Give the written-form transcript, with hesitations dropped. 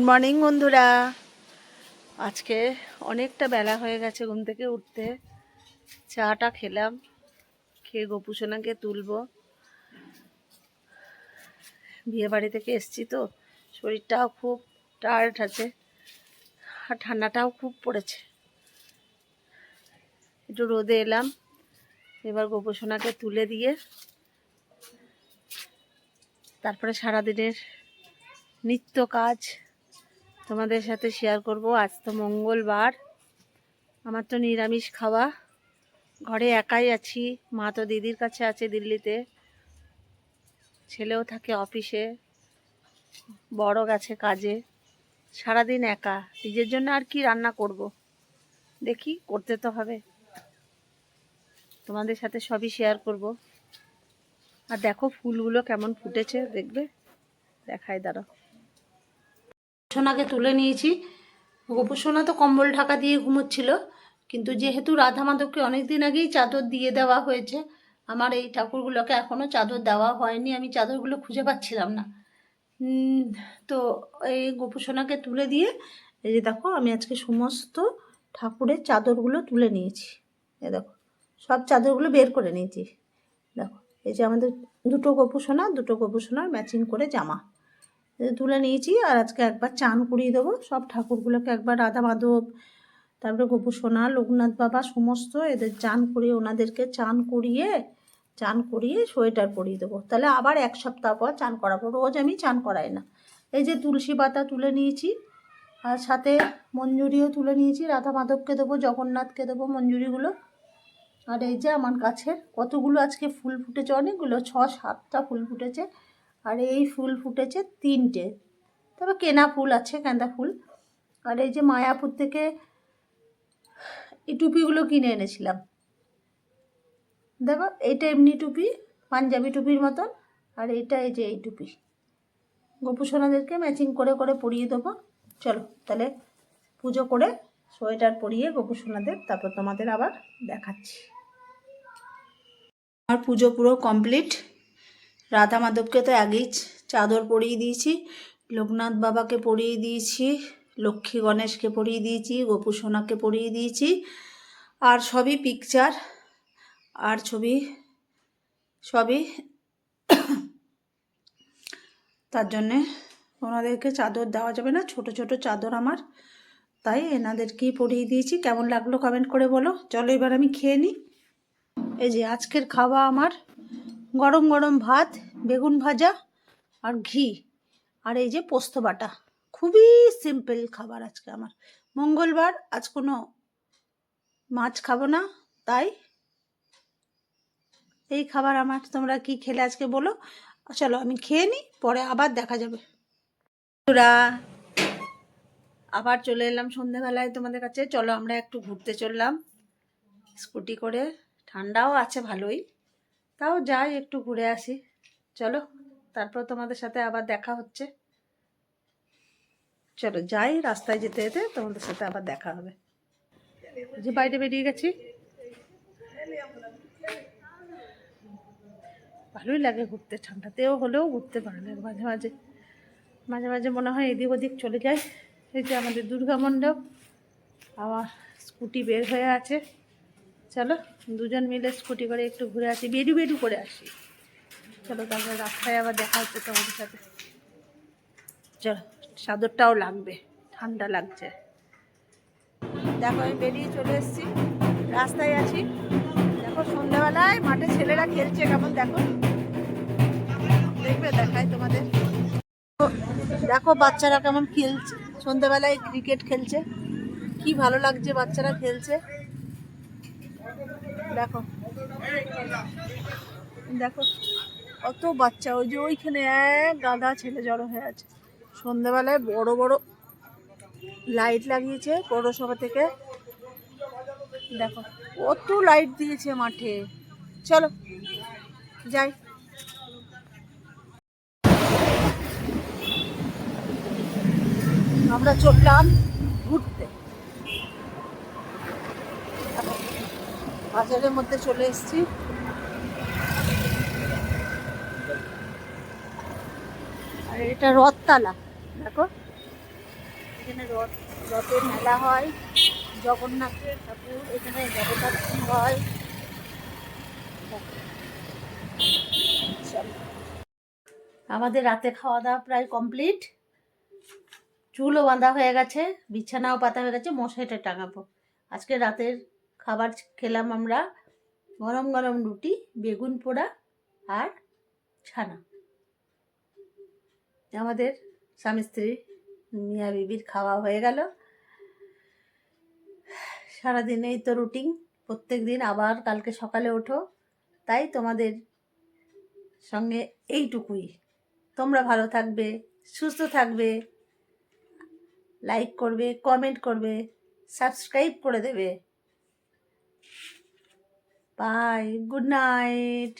Morning বন্ধুরা। আজকে অনেকটা বেলা হয়ে গেছে ঘুম থেকে উঠতে। চাটা খেলাম, খেয়ে গোপুসোনাকে তুলবো। বিয়ে বাড়ি থেকে এসছি তো শরীরটাও খুব টায়ার্ড আছে আর ঠান্ডাটাও খুব পড়েছে। একটু রোদে এলাম, এবার গোপুসোনাকে তুলে দিয়ে তারপরে সারাদিনের নিত্য কাজ তোমাদের সাথে শেয়ার করব। আজ তো মঙ্গলবার, আমার তো নিরামিষ খাওয়া। ঘরে একাই আছি, মা তো দিদির কাছে আছে দিল্লিতে, ছেলেও থাকে অফিসে, বড় গেছে কাজে। সারাদিন একা, নিজের জন্য আর কি রান্না করব, দেখি করতে তো হবে। তোমাদের সাথে সবই শেয়ার করব। আর দেখো ফুলগুলো কেমন ফুটেছে, দেখবে, দেখাই দাঁড়াও। সোনাকে তুলে নিয়েছি। গোপু সোনা তো কম্বল ঢাকা দিয়ে ঘুমোচ্ছিল, কিন্তু যেহেতু রাধা মাধবকে অনেকদিন আগেই চাদর দিয়ে দেওয়া হয়েছে, আমার এই ঠাকুরগুলোকে এখনও চাদর দেওয়া হয়নি। আমি চাদরগুলো খুঁজে পাচ্ছিলাম না। তো এই গোপু সোনাকে তুলে দিয়ে, এই যে দেখো আমি আজকে সমস্ত ঠাকুরের চাদরগুলো তুলে নিয়েছি। এই দেখো সব চাদরগুলো বের করে নিয়েছি। দেখো এই যে আমাদের দুটো গোপু সোনার ম্যাচিং করে জামা তুলে নিয়েছি। আর আজকে একবার চান করিয়ে দেবো সব ঠাকুরগুলোকে, একবার রাধা মাধব, তারপরে গোপু সোনা, লোকনাথ বাবা, সমস্ত এদের চান করিয়ে, ওনাদেরকে চান করিয়ে সোয়েটার পরিয়ে দেবো। তাহলে আবার এক সপ্তাহ পর চান করাবো, রোজ আমি চান করাই না। এই যে তুলসী পাতা তুলে নিয়েছি, আর সাথে মঞ্জুরিও তুলে নিয়েছি। রাধা মাধবকে দেবো, জগন্নাথকে দেবো মঞ্জুরিগুলো। আর এই যে আমার গাছের কতগুলো আজকে ফুল ফুটেছে, অনেকগুলো, 6-7টা ফুল ফুটেছে। আর এই ফুল ফুটেছে 3টে, তবে কেনা ফুল আছে, গাঁদা ফুল। আর এই যে মায়াপুর থেকে এই টুপিগুলো কিনে এনেছিলাম, দেখো এইটা এমনি টুপি, পাঞ্জাবি টুপির মতন। আর এইটা এই যে এই টুপি, গোপু সোনাদেরকে ম্যাচিং করে করে পরিয়ে দেবো। চলো তাহলে পুজো করে সোয়েটার পরিয়ে গোপু সোনাদের তারপর তোমাদের আবার দেখাচ্ছি। আমার পুজো পুরো কমপ্লিট। রাধা মাধবকে তো আগেই চাদর পরিয়ে দিয়েছি, লোকনাথ বাবাকে পরিয়ে দিয়েছি, লক্ষ্মী গণেশকে পরিয়ে দিয়েছি, গোপু সোনাকে পরিয়ে দিয়েছি। আর সবই পিকচার আর ছবি, সবই। তার জন্যে ওনাদেরকে চাদর দেওয়া যাবে না, ছোট ছোট চাদর আমার, তাই এনাদেরকেই পরিয়ে দিয়েছি। কেমন লাগলো কমেন্ট করে বলো। চলো এবার আমি খেয়ে নিই। এই যে আজকের খাওয়া আমার গরম গরম ভাত, বেগুন ভাজা আর ঘি, আর এই যে পোস্ত বাটা। খুবই সিম্পল খাবার আজকে আমার, মঙ্গলবার, আজ কোনো মাছ খাবো না, তাই এই খাবার আমার। তোমরা কি খেলে আজকে বলো। চলো আমি খেয়ে নিই, পরে আবার দেখা যাবে। আবার চলে এলাম সন্ধ্যেবেলায় তোমাদের কাছে। চলো আমরা একটু ঘুরতে চললাম স্কুটি করে, ঠান্ডাও আছে ভালোই, তাও যাই একটু ঘুরে আসি। চলো তারপর তোমাদের সাথে আবার দেখা হচ্ছে। চলো যাই, রাস্তায় যেতে যেতে তোমাদের সাথে আবার দেখা হবে। যে বাইরে বেরিয়ে গেছি, ভালোই লাগে ঘুরতে, ঠান্ডাতেও হলেও ঘুরতে ভালো লাগে। মাঝে মাঝে মাঝে মাঝে মনে হয় এদিক ওদিক চলে যায়। এই যে আমাদের দুর্গা মণ্ডপ, আমার স্কুটি বের হয়ে আছে। চলো দুজন মিলে স্কুটি করে একটু ঘুরে আসি, বেডু বেডু করে আসি। চলো তারপরে রাস্তায় আবার দেখা হচ্ছে তোমাদের সাথে। চলো, চাদরটাও লাগবে, ঠান্ডা লাগছে। দেখো আমি বেরিয়ে চলে এসেছি, রাস্তায় আছি। দেখো সন্ধ্যাবেলায় মাঠে ছেলেরা খেলছে কেমন, দেখো, দেখবে, দেখায় তোমাদের। দেখো বাচ্চারা কেমন খেলছে, সন্ধ্যাবেলায় ক্রিকেট খেলছে, কি ভালো লাগছে বাচ্চারা খেলছে। দেখো দেখো কত বাচ্চা, ওই যে ওইখানে এক গাদা ছেলে জড়ো হয়ে আছে। সন্ধ্যাবেলায় বড় বড় লাইট লাগিয়েছে পৌরসভা থেকে, দেখো কত লাইট দিয়েছে মাঠে। চলো যাই। আমরা চললাম ঘুরতে, বাজারের মধ্যে চলে এসেছি। আর এটা রথতলা, দেখো এখানে রথের মেলা হয়, জগন্নাথের ঠাকুর, এখানে জগদ্ধাত্রী হয়। চলো, আমাদের রাতে খাওয়া দাওয়া প্রায় কমপ্লিট, চুলও বাঁধা হয়ে গেছে, বিছানাও পাতা হয়ে গেছে, মশারিটা টাঙাবো। আজকে রাতের খাবার খেলাম আমরা গরম গরম রুটি, বেগুন পোড়া আর ছানা। আমাদের স্বামী স্ত্রী মিয়া বিবির খাওয়া হয়ে গেল। সারাদিন এই তো রুটিন, প্রত্যেক দিন আবার কালকে সকালে ওঠো, তাই তোমাদের সঙ্গে এইটুকুই। তোমরা ভালো থাকবে, সুস্থ থাকবে, লাইক করবে, কমেন্ট করবে, সাবস্ক্রাইব করে দেবে। Bye, good night.